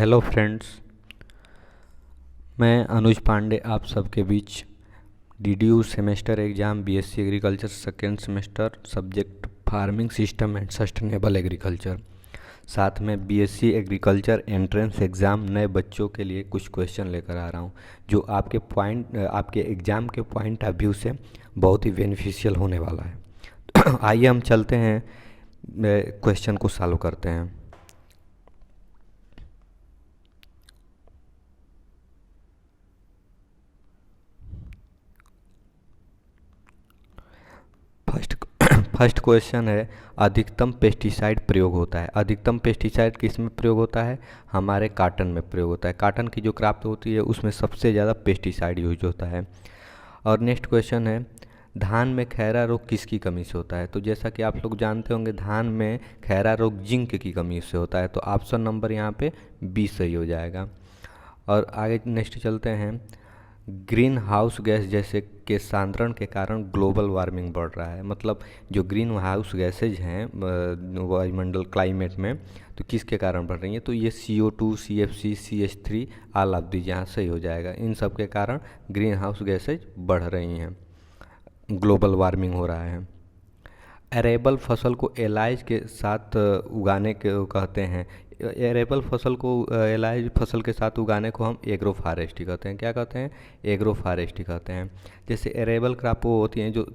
Hello friends, मैं अनुज पांडे आप सबके बीच DDU semester exam BSc agriculture second semester subject farming system and sustainable agriculture, साथ में बीएससी एग्रीकल्चर एंट्रेंस एग्ज़ाम नए बच्चों के लिए कुछ क्वेश्चन लेकर आ रहा हूं, जो आपके एग्ज़ाम के पॉइंट ऑफ व्यू से बहुत ही बेनिफिशियल होने वाला है। आइए हम चलते हैं, क्वेश्चन को सॉल्व करते हैं। फर्स्ट क्वेश्चन है, अधिकतम पेस्टिसाइड प्रयोग होता है। अधिकतम पेस्टिसाइड किस में प्रयोग होता है? हमारे काटन में प्रयोग होता है। काटन की जो क्रॉप होती है उसमें सबसे ज़्यादा पेस्टिसाइड यूज होता है। और नेक्स्ट क्वेश्चन है, धान में खैरा रोग किसकी कमी से होता है? तो जैसा कि आप लोग जानते होंगे, धान में खैरा रोग जिंक की कमी से होता है। तो ऑप्शन नंबर यहाँ पे बी सही हो जाएगा। और आगे नेक्स्ट चलते हैं, ग्रीन हाउस गैस जैसे के सांद्रण के कारण ग्लोबल वार्मिंग बढ़ रहा है। मतलब जो ग्रीन हाउस गैसेज हैं वायुमंडल क्लाइमेट में, तो किसके कारण बढ़ रही हैं? तो ये CO2, CFC, CH3 all of these यहाँ सही हो जाएगा। इन सब के कारण ग्रीन हाउस गैसेज बढ़ रही हैं, ग्लोबल वार्मिंग हो रहा है। एरेबल फसल को एलाइज के साथ उगाने के कहते हैं। एरेबल फसल को एलाइज फसल के साथ उगाने को हम एग्रो फॉरेस्ट्री कहते हैं। क्या कहते हैं? एग्रो फॉरेस्ट्री कहते हैं। जैसे एरेबल क्रॉप वो होती हैं जो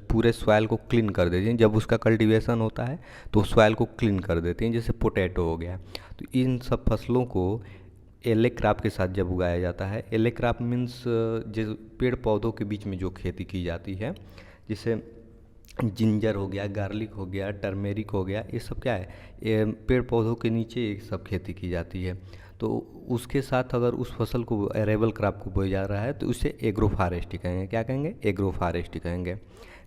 पूरे सॉइल को क्लीन कर देती हैं। जब उसका कल्टीवेशन होता है तो सॉइल को क्लीन कर देती हैं, जैसे पोटैटो हो गया। तो इन सब फसलों को एले क्रॉप के साथ जब उगाया जाता है, एले क्रॉप मीन्स जो पेड़ पौधों के बीच में जो खेती की जाती है, जैसे जिंजर हो गया, गार्लिक हो गया, टर्मेरिक हो गया, ये सब क्या है? ये पेड़ पौधों के नीचे ये सब खेती की जाती है। तो उसके साथ अगर उस फसल को एरेबल क्रॉप को बोया जा रहा है तो उसे एग्रो फॉरेस्ट्री कहेंगे। क्या कहेंगे? एग्रो फॉरेस्ट्री कहेंगे।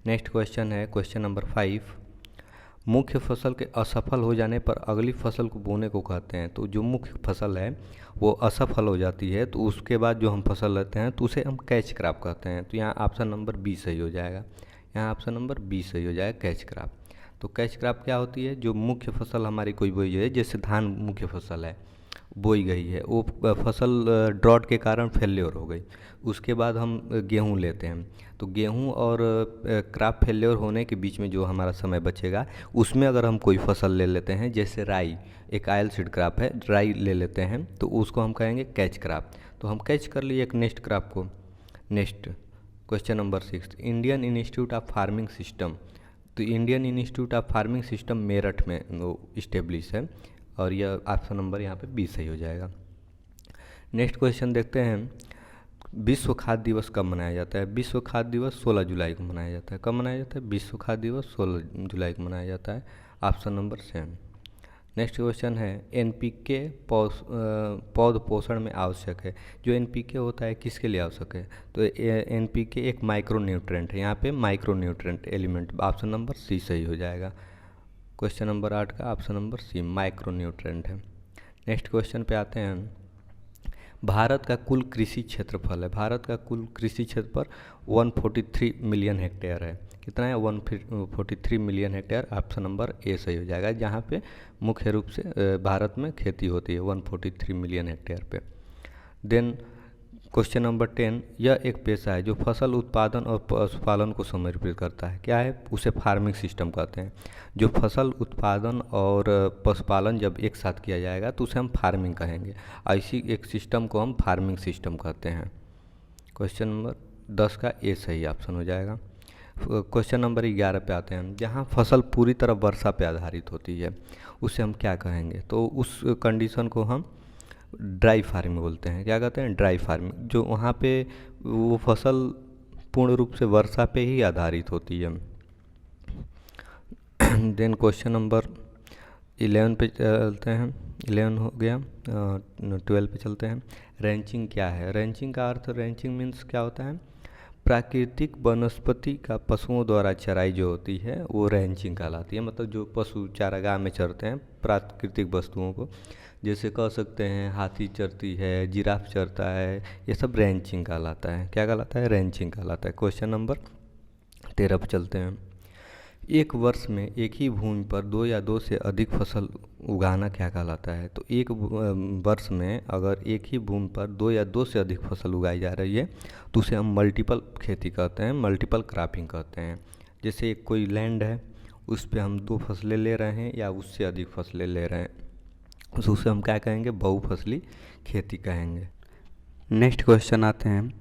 नेक्स्ट क्वेश्चन है क्वेश्चन नंबर 5, मुख्य फसल के असफल हो जाने पर अगली फसल को बोने को कहते हैं। तो जो मुख्य फसल है वो असफल हो जाती है तो उसके बाद जो हम फसल लेते हैं तो उसे हम कैच क्रॉप कहते हैं। तो यहाँ ऑप्शन नंबर बी सही हो जाएगा। यहाँ ऑप्शन नंबर बी सही हो जाएगा, कैच क्रॉप। तो कैच क्रॉप क्या होती है? जो मुख्य फसल हमारी कोई बोई है, जैसे धान मुख्य फसल है, बोई गई है, वो फसल ड्रॉट के कारण फेल्योर हो गई, उसके बाद हम गेहूं लेते हैं। तो गेहूं और क्रॉप फेल्योर होने के बीच में जो हमारा समय बचेगा, उसमें अगर हम कोई फसल ले लेते हैं, जैसे राई, एक आयल सीड क्रॉप है, राई ले लेते हैं, तो उसको हम कहेंगे कैच क्रॉप। तो हम कैच कर लिए एक नेक्स्ट क्रॉप को। Next question number 6, Indian Institute of Farming System. तो Indian Institute of Farming System Meerut में इस्टेब्लिश है, और यह ऑप्शन नंबर यहाँ पे बी सही हो जाएगा। नेक्स्ट क्वेश्चन देखते हैं, विश्व खाद्य दिवस कब मनाया जाता है? विश्व खाद्य दिवस 16 जुलाई को मनाया जाता है। कब मनाया जाता है? विश्व खाद्य दिवस 16 जुलाई को मनाया जाता है। Option number 7। नेक्स्ट क्वेश्चन है, NPK पौध पोषण में आवश्यक है। जो NPK होता है किसके लिए आवश्यक है? तो NPK एक माइक्रो न्यूट्रेंट है। यहाँ पे micro nutrient element, option number C सही हो जाएगा। क्वेश्चन नंबर 8 का option number C micro nutrient है। नेक्स्ट क्वेश्चन पे आते हैं, भारत का कुल कृषि क्षेत्रफल है। भारत का कुल कृषि क्षेत्रफल 143 मिलियन हेक्टेयर है। कितना है? 143 million hectare. Option number A सही हो जाएगा, जहाँ पे मुख्य रूप से भारत में खेती होती है 143 मिलियन हेक्टेयर पे। देन क्वेश्चन नंबर 10, यह एक पेशा है जो फसल उत्पादन और पशुपालन को समर्पित करता है। क्या है? उसे फार्मिंग सिस्टम कहते हैं। जो फसल उत्पादन और पशुपालन जब एक साथ किया जाएगा तो उसे हम फार्मिंग कहेंगे। ऐसी एक सिस्टम को हम फार्मिंग सिस्टम कहते हैं। क्वेश्चन नंबर 10 का ए सही ऑप्शन हो जाएगा। क्वेश्चन नंबर 11 पे आते हैं, जहाँ फसल पूरी तरह वर्षा पे आधारित होती है, उसे हम क्या कहेंगे? तो उस कंडीशन को हम ड्राई फार्मिंग बोलते हैं। क्या कहते हैं? Dry farming. जो वहाँ पे वो फसल पूर्ण रूप से वर्षा पे ही आधारित होती है। देन क्वेश्चन नंबर 11 पे चलते हैं। 11 हो गया, 12 पे चलते हैं। रेंचिंग क्या है? रेंचिंग का अर्थ, रेंचिंग मीन्स क्या होता है? प्राकृतिक वनस्पति का पशुओं द्वारा चराई जो होती है वो रेंचिंग कहलाती है। मतलब जो पशु चारागाह में चरते हैं प्राकृतिक वस्तुओं को, जैसे कह सकते हैं हाथी चरती है, जिराफ चरता है, ये सब रेंचिंग कहलाता है। क्या कहलाता है? रेंचिंग कहलाता है। क्वेश्चन नंबर 13 पर चलते हैं, एक वर्ष में एक ही भूमि पर दो या दो से अधिक फसल उगाना क्या कहलाता है? तो एक वर्ष में अगर एक ही भूमि पर दो या दो से अधिक फसल उगाई जा रही है तो उसे हम मल्टीपल खेती कहते हैं, मल्टीपल क्रॉपिंग कहते हैं। जैसे एक कोई लैंड है, उस पे हम दो फसलें ले रहे हैं या उससे अधिक फसलें ले रहे हैं, तो उसे हम क्या कहेंगे? बहुफसली खेती कहेंगे। नेक्स्ट क्वेश्चन आते हैं,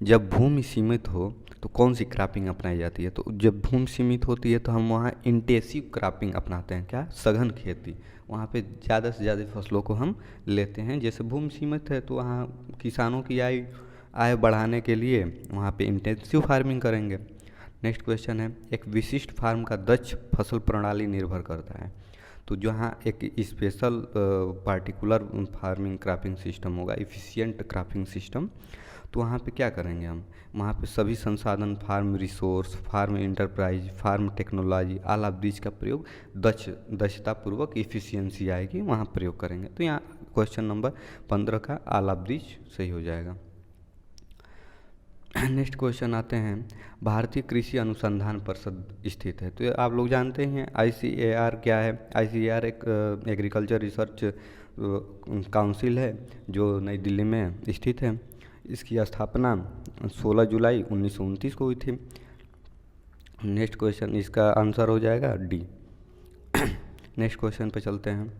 जब भूमि सीमित हो तो कौन सी क्रॉपिंग अपनाई जाती है? तो जब भूमि सीमित होती है तो हम वहाँ इंटेंसिव क्रॉपिंग अपनाते हैं। क्या? सघन खेती। वहाँ पे ज़्यादा से ज़्यादा फसलों को हम लेते हैं। जैसे भूमि सीमित है तो वहाँ किसानों की आय बढ़ाने के लिए वहाँ पे इंटेंसिव फार्मिंग करेंगे। नेक्स्ट क्वेश्चन है, एक विशिष्ट फार्म का दक्ष फसल प्रणाली निर्भर करता है। तो जहाँ एक special particular farming cropping system होगा, इफ़िशिएंट क्रॉपिंग सिस्टम, तो वहाँ पे क्या करेंगे हम? वहाँ पे सभी संसाधन, farm resource, farm enterprise, farm technology, all of this का प्रयोग दक्षतापूर्वक इफ़िशियंसी आएगी वहाँ प्रयोग करेंगे। तो यहाँ क्वेश्चन नंबर 15 का ऑल ऑफ दिस सही हो जाएगा। नेक्स्ट क्वेश्चन आते हैं, भारतीय कृषि अनुसंधान परिषद स्थित है। तो आप लोग जानते हैं ICAR क्या है? ICAR एक एग्रीकल्चर रिसर्च काउंसिल है जो नई दिल्ली में स्थित है। इसकी स्थापना 16 जुलाई 1929 को हुई थी। नेक्स्ट क्वेश्चन, इसका आंसर हो जाएगा डी। नेक्स्ट क्वेश्चन पे चलते हैं,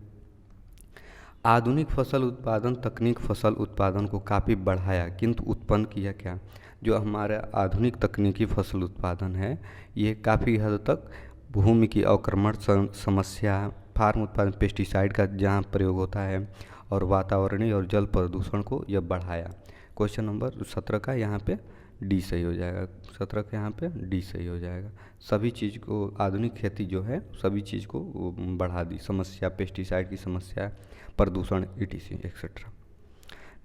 आधुनिक फसल उत्पादन तकनीक फसल उत्पादन को काफ़ी बढ़ाया किंतु उत्पन्न किया क्या? जो हमारा आधुनिक तकनीकी फसल उत्पादन है ये काफ़ी हद तक भूमि की अवक्रमण समस्या, फार्म उत्पादन, पेस्टिसाइड का जहाँ प्रयोग होता है और वातावरणीय और जल प्रदूषण को यह बढ़ाया। क्वेश्चन नंबर 17 का यहाँ पे डी सही हो जाएगा। 17 का यहाँ पे डी सही हो जाएगा। सभी चीज़ को आधुनिक खेती जो है सभी चीज़ को बढ़ा दी, समस्या, पेस्टिसाइड की समस्या, प्रदूषण, ETC एक्सेट्रा।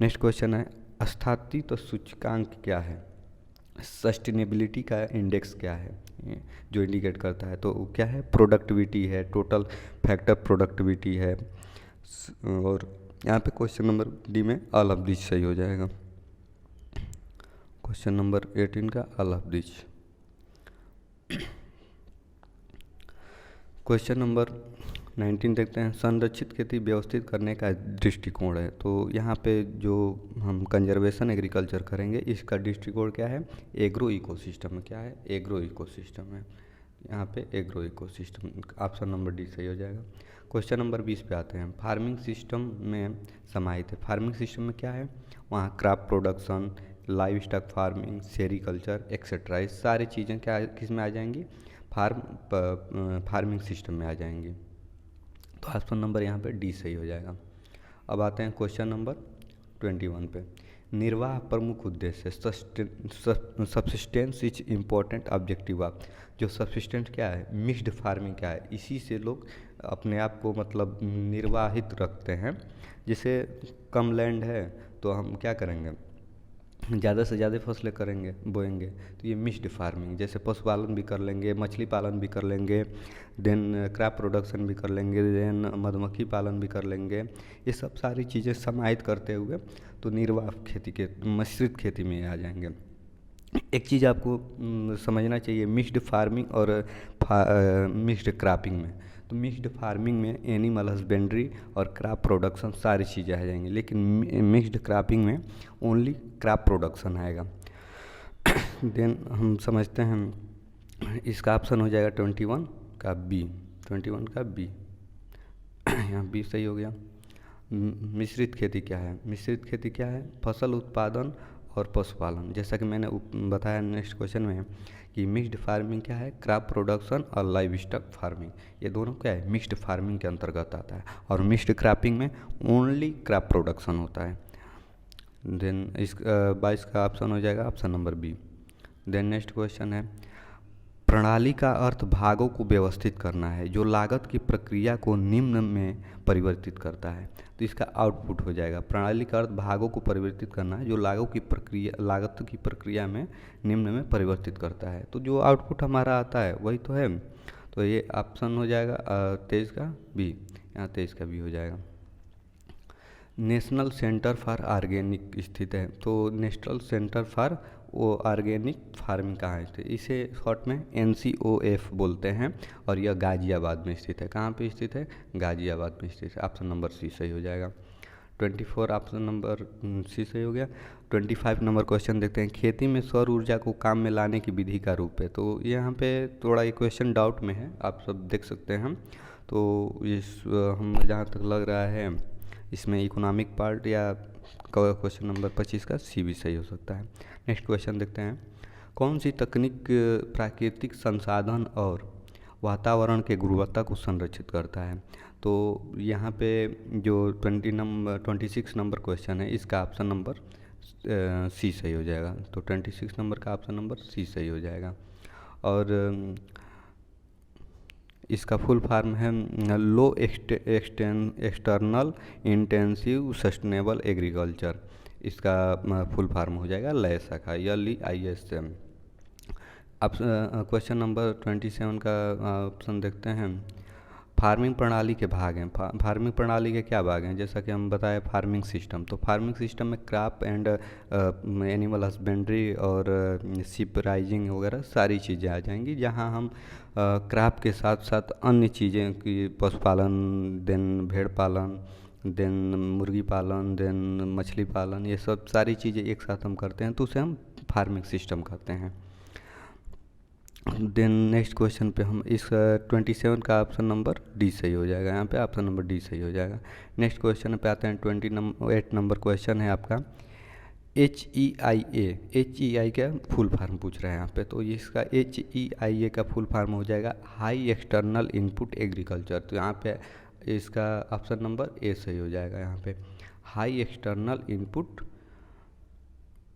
नेक्स्ट क्वेश्चन है, स्थायित्व सूचकांक क्या है? सस्टेनेबिलिटी का इंडेक्स क्या है जो इंडिकेट करता है? तो क्या है? प्रोडक्टिविटी है, टोटल फैक्टर प्रोडक्टिविटी है। और यहाँ पे क्वेश्चन नंबर डी में ऑल ऑफ दिस सही हो जाएगा। क्वेश्चन नंबर 18 का all of this. Question number 19 देखते हैं, संरक्षित खेती व्यवस्थित करने का दृष्टिकोण है। तो यहाँ पे जो हम कंजर्वेशन एग्रीकल्चर करेंगे इसका दृष्टिकोण क्या है? Agro ecosystem. क्या है? एग्रो इकोसिस्टम है। यहाँ पे agro ecosystem, option number D सही हो जाएगा। क्वेश्चन नंबर 20 पे आते हैं, फार्मिंग सिस्टम में समाहित है। फार्मिंग सिस्टम में क्या है? वहाँ crop production, live stock farming, sericulture etcetera, ये सारी चीज़ें क्या किस में आ जाएंगी? फार्मिंग सिस्टम में आ जाएंगी। तो ऑप्शन नंबर यहाँ पे डी सही हो जाएगा। अब आते हैं क्वेश्चन नंबर 21 पे, निर्वाह प्रमुख उद्देश्य, subsistence is important objective of. जो सब्सिस्टेंस क्या है? मिक्स्ड फार्मिंग क्या है? इसी से लोग अपने आप को मतलब निर्वाहित रखते हैं। जैसे कम लैंड है तो हम क्या करेंगे? ज़्यादा से ज़्यादा फसलें करेंगे, बोएंगे, तो ये मिक्स्ड फार्मिंग। जैसे पशुपालन भी कर लेंगे, मछली पालन भी कर लेंगे, देन क्रॉप प्रोडक्शन भी कर लेंगे, देन मधुमक्खी पालन भी कर लेंगे। ये सब सारी चीज़ें समाहित करते हुए तो निर्वाह खेती के मिश्रित खेती में आ जाएंगे। एक चीज़ आपको समझना चाहिए मिक्स्ड फार्मिंग और मिक्स्ड क्रॉपिंग में। तो मिक्स्ड फार्मिंग में एनिमल हस्बेंड्री और क्रॉप प्रोडक्शन सारी चीज़ें आ जाएंगी, लेकिन मिक्स्ड क्रॉपिंग में ओनली क्रॉप प्रोडक्शन आएगा। देन हम समझते हैं इसका ऑप्शन हो जाएगा 21 का बी। 21 का बी, यहाँ बी सही हो गया। मिश्रित खेती क्या है? मिश्रित खेती क्या है? फसल उत्पादन और पशुपालन। जैसा कि मैंने बताया नेक्स्ट क्वेश्चन में कि मिक्स्ड फार्मिंग क्या है? क्रॉप प्रोडक्शन और लाइव स्टॉक फार्मिंग, ये दोनों क्या है? मिक्स्ड फार्मिंग के अंतर्गत आता है। और मिक्स्ड क्रॉपिंग में ओनली क्रॉप प्रोडक्शन होता है। देन इस 22 का ऑप्शन हो जाएगा option number B. Then next question है, प्रणाली का अर्थ भागों को व्यवस्थित करना है जो लागत की प्रक्रिया को निम्न में परिवर्तित करता है। तो इसका आउटपुट हो जाएगा, प्रणाली का अर्थ भागों को परिवर्तित करना है जो लागत की प्रक्रिया में निम्न में परिवर्तित करता है। तो जो आउटपुट हमारा आता है वही तो है। तो ये ऑप्शन हो जाएगा 23 का बी, यहाँ 23 का बी हो जाएगा। नेशनल सेंटर फॉर ऑर्गेनिक स्थित है। तो नेशनल सेंटर फॉर वो ऑर्गेनिक फार्मिंग कहाँ स्थित, इसे शॉर्ट में NCOF बोलते हैं, और यह गाज़ियाबाद में स्थित है। कहाँ पे स्थित है? गाज़ियाबाद में स्थित है। ऑप्शन नंबर सी सही हो जाएगा। 24 ऑप्शन नंबर सी सही हो गया। 25 नंबर क्वेश्चन देखते हैं, खेती में सौर ऊर्जा को काम में लाने की विधि का रूप है। तो यहाँ पे थोड़ा ये क्वेश्चन डाउट में है, आप सब देख सकते हैं। तो इस हम जहाँ तक लग रहा है इसमें इकोनॉमिक पार्ट या क्वेश्चन नंबर 25 का सी भी सही हो सकता है। नेक्स्ट क्वेश्चन देखते हैं, कौन सी तकनीक प्राकृतिक संसाधन और वातावरण के गुणवत्ता को संरक्षित करता है? तो यहाँ पे जो 26 नंबर क्वेश्चन है, इसका ऑप्शन नंबर सी सही हो जाएगा। तो 26 नंबर का ऑप्शन नंबर सी सही हो जाएगा। और इसका फुल फॉर्म है लो एक्सटर्नल इंटेंसिव सस्टेनेबल एग्रीकल्चर। इसका फुल फॉर्म हो जाएगा लय शाखा, LEISM। अब क्वेश्चन नंबर 27 का ऑप्शन देखते हैं, फार्मिंग प्रणाली के भाग हैं। फार्मिंग प्रणाली के क्या भाग हैं? जैसा कि हम बताए फार्मिंग सिस्टम, तो फार्मिंग सिस्टम में क्रॉप एंड एनिमल हस्बेंड्री और शिप राइजिंग वगैरह सारी चीज़ें आ जाएंगी, जहां हम क्रॉप के साथ साथ अन्य चीज़ें की पशुपालन, देन भेड़ पालन, देन मुर्गी पालन, देन मछली पालन, ये सब सारी चीज़ें एक साथ हम करते हैं, तो उसे हम फार्मिंग सिस्टम कहते हैं। देन नेक्स्ट क्वेश्चन पे हम इस 27 का ऑप्शन नंबर डी सही हो जाएगा। यहाँ पे ऑप्शन नंबर डी सही हो जाएगा। नेक्स्ट क्वेश्चन पे आते हैं, 28 नंबर क्वेश्चन है आपका, HEIA। HEI का फुल फार्म पूछ रहे हैं यहाँ पे। तो इसका HEIA का फुल फार्म हो जाएगा हाई एक्सटर्नल इनपुट एग्रीकल्चर। तो यहाँ पे इसका ऑप्शन नंबर ए सही हो जाएगा। यहाँ पे हाई एक्सटर्नल इनपुट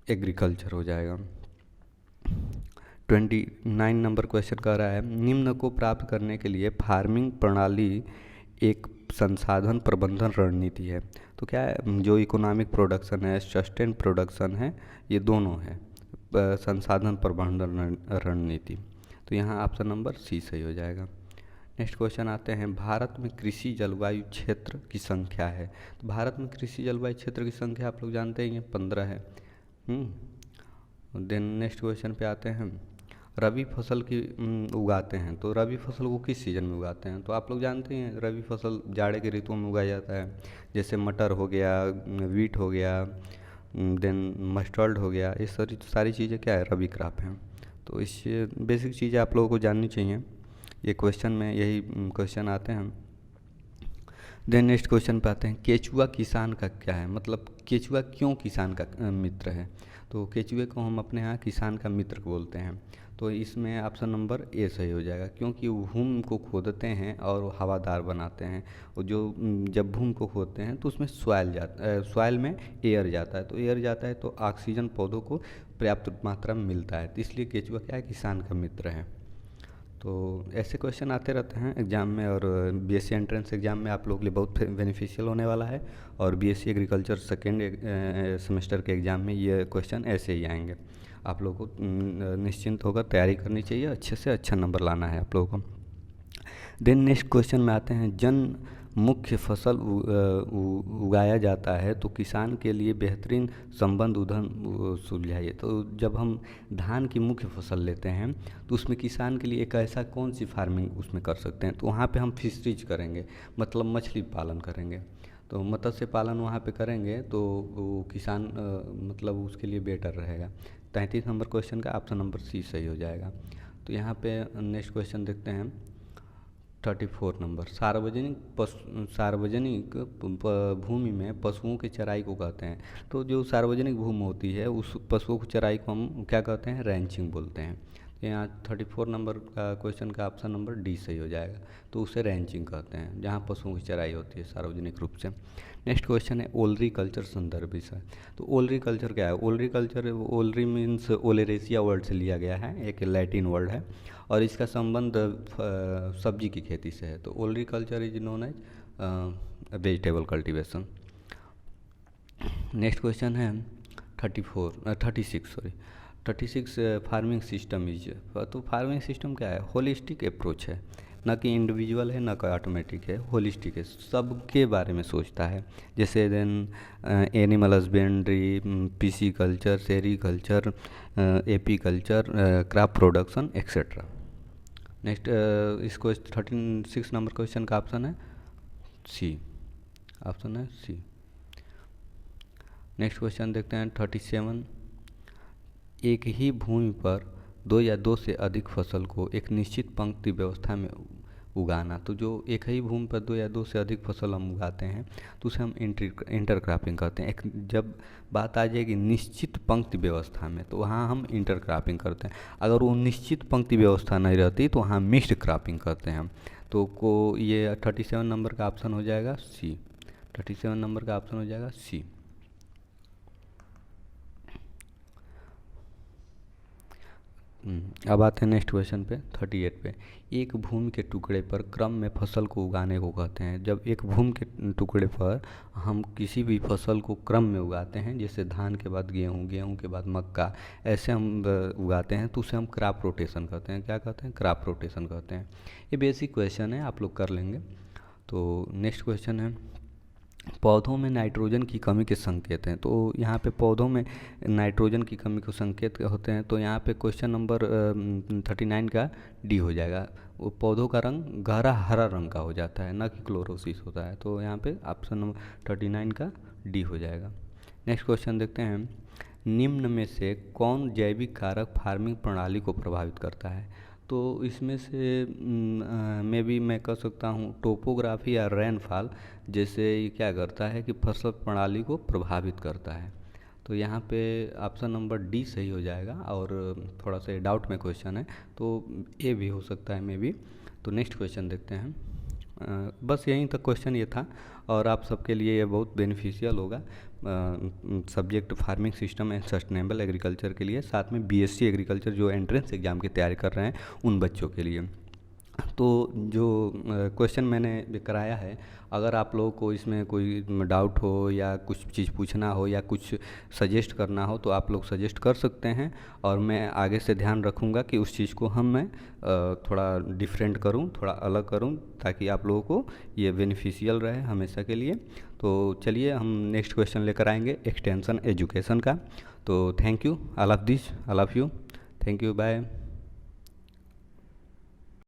एग्रीकल्चर हो जाएगा। 29 नंबर क्वेश्चन कह रहा है, निम्न को प्राप्त करने के लिए फार्मिंग प्रणाली एक संसाधन प्रबंधन रणनीति है। तो क्या है? जो इकोनॉमिक प्रोडक्शन है, सस्टेन प्रोडक्शन है, ये दोनों है संसाधन प्रबंधन रणनीति। तो यहाँ ऑप्शन नंबर सी सही हो जाएगा। नेक्स्ट क्वेश्चन आते हैं, भारत में कृषि जलवायु क्षेत्र की संख्या है। तो भारत में कृषि जलवायु क्षेत्र की संख्या आप लोग जानते ही हैं 15 है। देन नेक्स्ट क्वेश्चन पे आते हैं, रबी फसल की उगाते हैं। तो रबी फसल को किस सीज़न में उगाते हैं? तो आप लोग जानते हैं रबी फसल जाड़े के ऋतुओं में उगाया जाता है, जैसे मटर हो गया, वीट हो गया, देन मस्टर्ड हो गया। ये सारी चीज़ें क्या है? रबी क्रॉप हैं। तो इस बेसिक चीज़ें आप लोगों को जाननी चाहिए, ये क्वेश्चन में यही क्वेश्चन आते हैं। देन नेक्स्ट क्वेश्चन पे आते हैं, केचुआ किसान का क्या है? मतलब केचुआ क्यों किसान का मित्र है? तो केचुए को हम अपने यहाँ किसान का मित्र बोलते हैं। तो इसमें ऑप्शन नंबर ए सही हो जाएगा, क्योंकि वो भूमि को खोदते हैं और हवादार बनाते हैं। और जो जब भूमि को खोदते हैं तो उसमें सॉइल में एयर जाता है, तो एयर जाता है तो ऑक्सीजन पौधों को पर्याप्त मात्रा में मिलता है। तो इसलिए केचुआ क्या है? किसान का मित्र है। तो ऐसे क्वेश्चन आते रहते हैं एग्ज़ाम में, और BSc एंट्रेंस एग्ज़ाम में आप लोगों के लिए बहुत बेनिफिशियल होने वाला है। और BSc एग्रीकल्चर सेकेंड सेमेस्टर के एग्ज़ाम में ये क्वेश्चन ऐसे ही आएंगे। आप लोगों को निश्चिंत होकर तैयारी करनी चाहिए, अच्छे से अच्छा नंबर लाना है आप लोगों को। देन नेक्स्ट क्वेश्चन में आते हैं, जन मुख्य फसल उगाया जाता है तो किसान के लिए बेहतरीन संबंध उधन सुलझाइए। तो जब हम धान की मुख्य फसल लेते हैं तो उसमें किसान के लिए एक ऐसा कौन सी फार्मिंग उसमें कर सकते हैं? तो वहाँ पे हम फिशरीज करेंगे, मतलब मछली पालन करेंगे। तो मत्स्य पालन वहाँ पे करेंगे तो वो किसान मतलब उसके लिए बेटर रहेगा। 33 नंबर क्वेश्चन का ऑप्शन नंबर सी सही हो जाएगा। तो यहाँ पे नेक्स्ट क्वेश्चन देखते हैं, 34 नंबर, सार्वजनिक भूमि में पशुओं की चराई को कहते हैं। तो जो सार्वजनिक भूमि होती है उस पशुओं की चराई को हम क्या कहते हैं? रैंचिंग बोलते हैं। यहाँ 34 नंबर का क्वेश्चन का ऑप्शन नंबर डी सही हो जाएगा। तो उसे रैंचिंग कहते हैं, जहाँ पशुओं की चराई होती है सार्वजनिक रूप से। नेक्स्ट क्वेश्चन है, ओलरी कल्चर संदर्भ विषय। तो ओलरी कल्चर क्या है? ओलरी कल्चर, ओलरी मीन्स ओलेरेसिया वर्ड से लिया गया है, एक लैटिन वर्ड है, और इसका संबंध सब्जी की खेती से है। तो olericulture is known as vegetable cultivation. Next question है 36 फार्मिंग सिस्टम इज। तो फार्मिंग सिस्टम क्या है? होलिस्टिक अप्रोच है, ना कि इंडिविजुअल है ना कि ऑटोमेटिक है, होलिस्टिक है, सबके बारे में सोचता है। जैसे then animal husbandry, pisciculture, sericulture, apiculture, crop production etcetera. Next इसको 36 नंबर क्वेश्चन का ऑप्शन है सी, ऑप्शन है सी। नेक्स्ट क्वेश्चन देखते हैं 37। एक ही भूमि पर दो या दो से अधिक फसल को एक निश्चित पंक्ति व्यवस्था में उगाना। तो जो एक ही भूमि पर दो या दो से अधिक फसल हम उगाते हैं तो उसे हम इंटरक्रॉपिंग करते हैं। एक जब बात आ जाएगी निश्चित पंक्ति व्यवस्था में तो वहाँ हम इंटरक्रॉपिंग करते हैं। अगर वो निश्चित पंक्ति व्यवस्था नहीं रहती तो वहाँ मिक्स्ड क्रॉपिंग करते हैं हम। तो को ये 37 नंबर का ऑप्शन हो जाएगा सी, 37 नंबर का ऑप्शन हो जाएगा सी। अब आते हैं नेक्स्ट क्वेश्चन पे 38 पे। एक भूमि के टुकड़े पर क्रम में फसल को उगाने को कहते हैं। जब एक भूमि के टुकड़े पर हम किसी भी फसल को क्रम में उगाते हैं, जैसे धान के बाद गेहूँ, गेहूँ के बाद मक्का, ऐसे हम उगाते हैं तो उसे हम क्रॉप रोटेशन कहते हैं। क्या कहते हैं? क्रॉप रोटेशन कहते हैं। ये बेसिक क्वेश्चन है, आप लोग कर लेंगे। तो नेक्स्ट क्वेश्चन है पौधों में नाइट्रोजन की कमी के संकेत हैं। तो यहाँ पे पौधों में नाइट्रोजन की कमी के संकेत होते हैं। तो यहाँ पे क्वेश्चन नंबर 39 का डी हो जाएगा। वो पौधों का रंग गहरा हरा रंग का हो जाता है, ना कि क्लोरोसिस होता है। तो यहाँ पे ऑप्शन नंबर 39 का डी हो जाएगा। नेक्स्ट क्वेश्चन देखते हैं निम्न में से कौन जैविक कारक फार्मिंग प्रणाली को प्रभावित करता है। तो इसमें से मैं कह सकता हूँ टोपोग्राफी या रेनफॉल जैसे ये क्या करता है कि फसल प्रणाली को प्रभावित करता है। तो यहाँ पे ऑप्शन नंबर डी सही हो जाएगा। और थोड़ा सा डाउट में क्वेश्चन है तो ए भी हो सकता है मे बी। तो नेक्स्ट क्वेश्चन देखते हैं। बस यहीं तक क्वेश्चन ये था और आप सबके लिए ये बहुत बेनिफिशियल होगा subject farming system and sustainable agriculture के लिए, साथ में बीएससी एग्रीकल्चर जो एंट्रेंस एग्ज़ाम की तैयारी कर रहे हैं उन बच्चों के लिए। तो जो क्वेश्चन मैंने कराया है, अगर आप लोगों को इसमें कोई डाउट हो या कुछ चीज़ पूछना हो या कुछ सजेस्ट करना हो तो आप लोग सजेस्ट कर सकते हैं। और मैं आगे से ध्यान रखूँगा कि उस चीज़ को मैं थोड़ा डिफरेंट करूँ, थोड़ा अलग करूँ, ताकि आप लोगों को ये बेनिफिशियल रहे हमेशा के लिए। तो चलिए हम नेक्स्ट क्वेश्चन लेकर आएंगे एक्सटेंशन एजुकेशन का। तो thank you, all of this, all of you, thank you, bye.